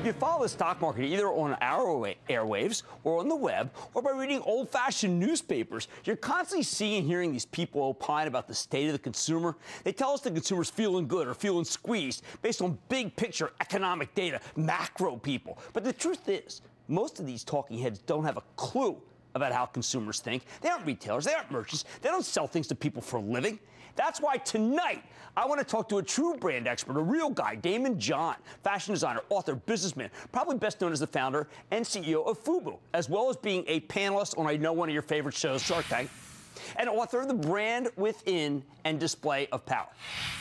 you follow the stock market either on our airwaves or on the web or by reading old-fashioned newspapers, you're constantly seeing and hearing these people opine about the state of the consumer. They tell us the consumer's feeling good or feeling squeezed based on big-picture economic data, macro people. But the truth is, most of these talking heads don't have a clue about how consumers think. They aren't retailers. They aren't merchants. They don't sell things to people for a living. That's why tonight I want to talk to a true brand expert, a real guy, Damon John, fashion designer, author, businessman, probably best known as the founder and CEO of FUBU, as well as being a panelist on, I know, one of your favorite shows, Shark Tank, and author of The Brand Within and Display of Power.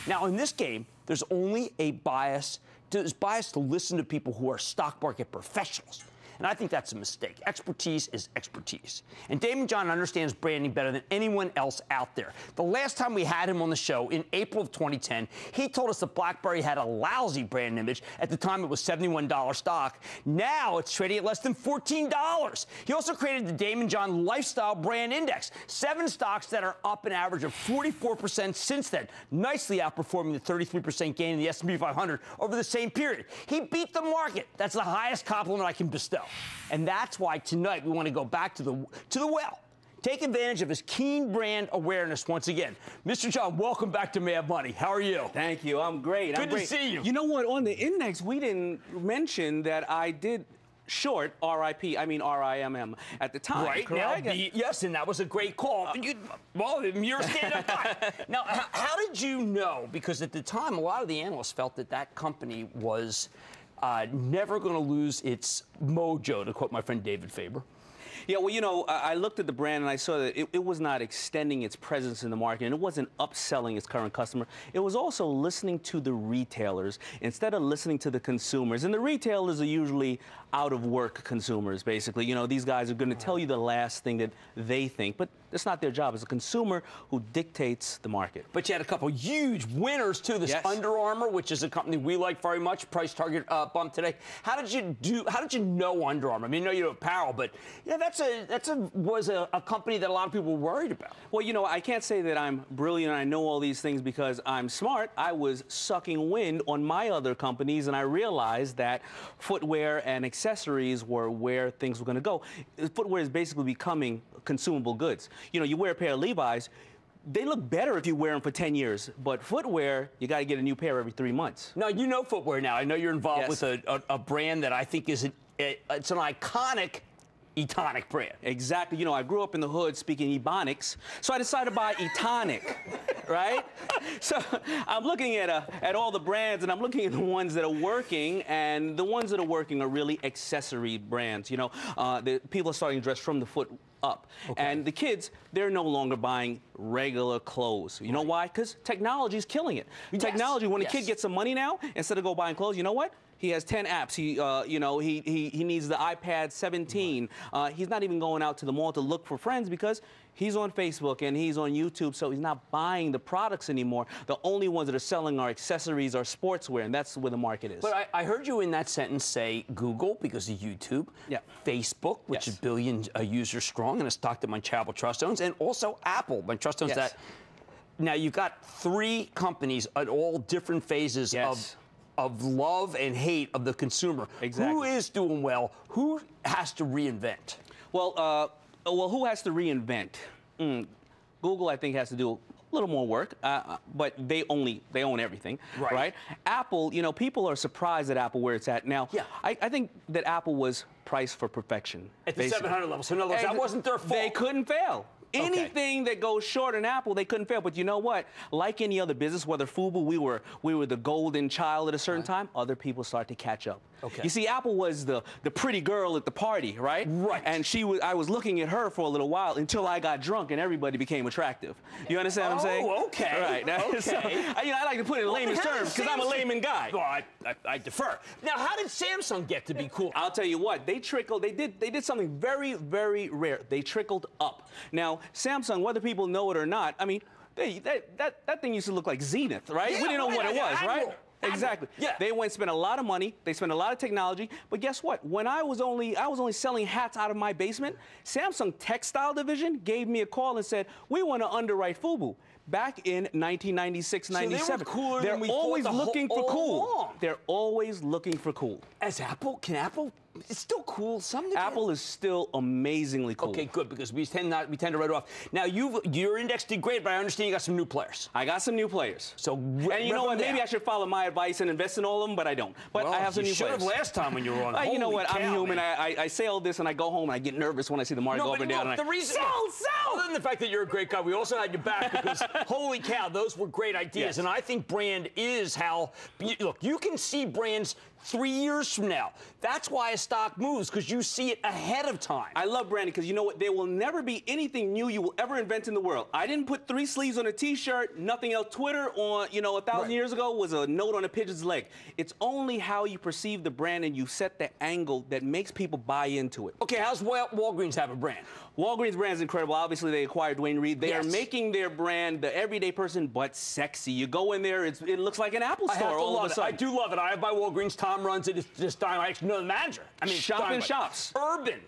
Now, in this game, there's only a bias. There's bias to listen to people who are stock market professionals. And I think that's a mistake. Expertise is expertise. And Damon John understands branding better than anyone else out there. The last time we had him on the show, in April of 2010, he told us that BlackBerry had a lousy brand image. At the time, it was $71 stock. Now it's trading at less than $14. He also created the Damon John Lifestyle Brand Index, 7 stocks that are up an average of 44% since then, nicely outperforming the 33% gain in the S&P 500 over the same period. He beat the market. That's the highest compliment I can bestow. And that's why tonight we want to go back to the well. Take advantage of his keen brand awareness once again. Mr. John, welcome back to Mad Money. How are you? Thank you. I'm great. Good to see you. You know what? On the index, we didn't mention that I did short RIP, I mean RIMM at the time. Right. Correct? Now, yes, and that was a great call. Well, you're a stand-up guy. Now, how did you know? Because at the time, a lot of the analysts felt that that company was never going to lose its mojo, to quote my friend David Faber. Yeah, well, you know, I looked at the brand and I saw that it was not extending its presence in the market, and it wasn't upselling its current customer. It was also listening to the retailers instead of listening to the consumers. And the retailers are usually out-of-work consumers, basically. You know, these guys are going to tell you the last thing that they think, but it's not their job. It's a consumer who dictates the market. But you had a couple huge winners, too. This Under Armour, which is a company we like very much, price target bump today. How did you know Under Armour? I mean, I know you know apparel, but yeah, was a company that a lot of people were worried about. Well, you know, I can't say that I'm brilliant and I know all these things because I'm smart. I was sucking wind on my other companies, and I realized that footwear and accessories were where things were going to go. Footwear is basically becoming consumable goods. You know, you wear a pair of Levi's, they look better if you wear them for 10 years, but footwear, you got to get a new pair every 3 months. Now, you know footwear now. I know you're involved with a brand that I think is it's an iconic Etonic brand. Exactly. You know, I grew up in the hood speaking Ebonics, so I decided to buy Etonic, right? So I'm looking at all the brands, and I'm looking at the ones that are working, and the ones that are working are really accessory brands. You know, the people are starting to dress from the foot up. Okay. And the kids, they're no longer buying regular clothes. You know why? Because technology is killing it. Yes. Technology, when a kid gets some money now, instead of go buying clothes, you know what? He has 10 apps. He needs the iPad 17. He's not even going out to the mall to look for friends because he's on Facebook and he's on YouTube, so he's not buying the products anymore. The only ones that are selling are accessories or sportswear, and that's where the market is. But I heard you in that sentence say Google because of YouTube, Facebook, which is a billion users strong and a stock that my charitable trust owns, and also Apple, my trust owns that. Now, you've got 3 companies at all different phases of love and hate of the consumer. Exactly. Who is doing well? Who has to reinvent? Well, who has to reinvent? Google, I think, has to do a little more work, but they own everything, right? Apple, you know, people are surprised at Apple where it's at now. I think that Apple was priced for perfection at the 700 level. So in other words, that wasn't their fault. They couldn't fail. Anything that goes short in Apple, they couldn't fail. But you know what? Like any other business, whether FUBU, we were the golden child at a certain time, other people start to catch up. You see, Apple was the pretty girl at the party, right? And I was looking at her for a little while until I got drunk and everybody became attractive. You understand what I'm saying? Right. So, you know, I like to put it in layman's terms because I'm a layman guy. Well, I defer. Now, how did Samsung get to be cool? I'll tell you what. They did something very, very rare. They trickled up. Now, Samsung, whether people know it or not, I mean, that thing used to look like Zenith, right? We didn't know what it was, right? Exactly. Yeah. They went and spent a lot of money. They spent a lot of technology. But guess what? When I was only selling hats out of my basement, Samsung Textile Division gave me a call and said, we want to underwrite FUBU. Back in 1996, 97. So they were cooler than we always thought looking for cool. along. They're always looking for cool. As Apple, can Apple? It's still cool. Apple is still amazingly cool. Okay, good, because we tend to write it off. Now your index did great, but I understand you got some new players. I got some new players. So and you know what? Maybe I should follow my advice and invest in all of them, but I don't. But well, I have some new players. You should have last time when you were on. You know what? Cow, I'm human. man. I say all this and I go home and I get nervous when I see the market go up and down. The reason, other than the fact that you're a great guy, we also had your back because holy cow, those were great ideas. Yes. And I think brand is how. Look, you can see brands 3 years from now. That's why a stock moves, because you see it ahead of time. I love branding because you know what? There will never be anything new you will ever invent in the world. I didn't put 3 sleeves on a T-shirt, nothing else. Twitter, on 1,000 years ago, was a note on a pigeon's leg. It's only how you perceive the brand and you set the angle that makes people buy into it. Okay, how's Walgreens have a brand? Walgreens brand's incredible. Obviously, they acquired Duane Reade. They are making their brand the everyday person, but sexy. You go in there, it looks like an Apple store all of a sudden. I do love it. I buy Walgreens. Tom runs it. It's just time. I actually know the manager. I mean, Shop in shops. Urban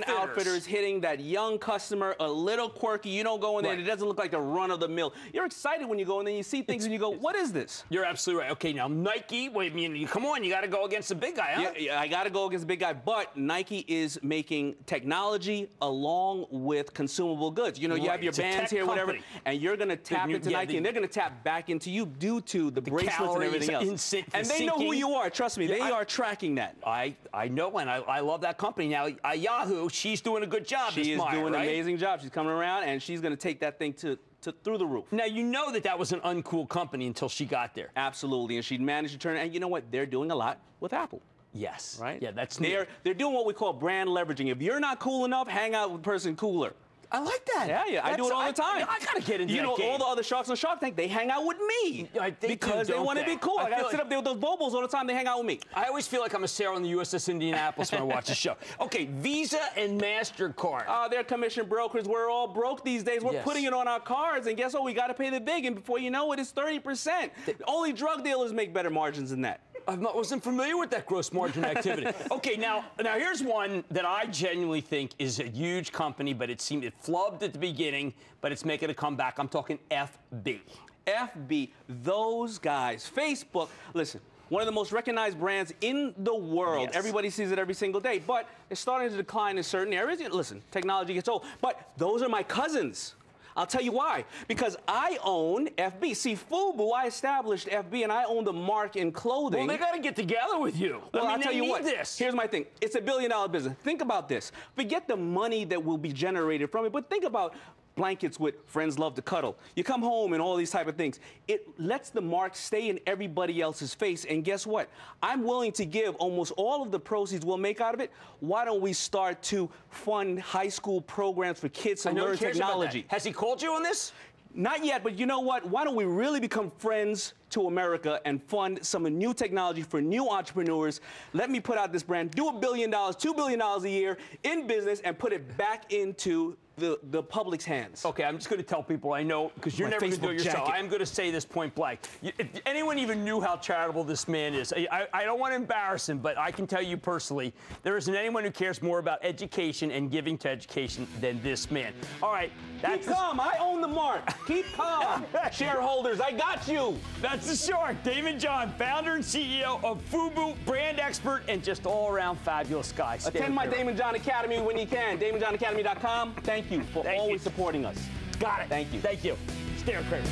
Outfitters hitting that young customer, a little quirky. You don't go in there, and it doesn't look like the run of the mill. You're excited when you go in there, you see things, and you go, what is this? You're absolutely right. Okay, now Nike. Wait, I mean, come on, you got to go against the big guy, huh? Yeah, I got to go against the big guy. But Nike is making technology along with consumable goods. You know, you have your bands here, whatever, and you're going to tap into Nike, and they're going to tap back into you due to the bracelets and everything else. And they know who you are. Trust me, they are tracking that. I know, and I love that company. Now, Yahoo, she's doing a good job. She is doing an amazing job. She's coming around, and she's going to take that thing through the roof. Now, you know that was an uncool company until she got there. Absolutely, and she managed to turn it. And you know what? They're doing a lot with Apple. Yes. Right? Yeah, that's they're doing what we call brand leveraging. If you're not cool enough, hang out with a person cooler. I like that. Yeah, I do it all the time. I gotta get into that game. All the other sharks on Shark Tank, they hang out with me because they want to be cool. I gotta sit up there with those bobos all the time. They hang out with me. I always feel like I'm a sailor on the USS Indianapolis when I watch the show. Okay, Visa and MasterCard. They're commission brokers. We're all broke these days. We're putting it on our cards, and guess what? We got to pay the big, and before you know it, it's 30%. Only drug dealers make better margins than that. I wasn't familiar with that gross margin activity. Okay, now here's one that I genuinely think is a huge company, but it flubbed at the beginning, but it's making a comeback. I'm talking FB. FB, those guys. Facebook, listen, one of the most recognized brands in the world. Yes. Everybody sees it every single day, but it's starting to decline in certain areas. Listen, technology gets old, but those are my cousins. I'll tell you why. Because I own FB. See, FUBU, I established FB, and I own the mark in clothing. Well, they got to get together with you. Well, I'll tell you what. Here's my thing. It's $1 billion business. Think about this. Forget the money that will be generated from it, but think about blankets with friends love to cuddle. You come home and all these type of things. It lets the mark stay in everybody else's face. And guess what? I'm willing to give almost all of the proceeds we'll make out of it. Why don't we start to fund high school programs for kids to learn technology? Has he called you on this? Not yet, but you know what? Why don't we really become friends to America and fund some new technology for new entrepreneurs? Let me put out this brand, do $1 billion, $2 billion a year in business, and put it back into the public's hands. Okay, I'm just going to tell people I know, because you're never going to do it yourself. I'm going to say this point blank. If anyone even knew how charitable this man is, I don't want to embarrass him, but I can tell you personally, there isn't anyone who cares more about education and giving to education than this man. All right. Keep calm. I own the mark. Keep calm. Shareholders, I got you. That's the Shark. Damon John, founder and CEO of FUBU, brand expert, and just all-around fabulous guy. Attend my Damon John Academy when you can. DamonJohnAcademy.com. Thank you for always supporting us. Got it. Thank you. Thank you. Stay on Cramer.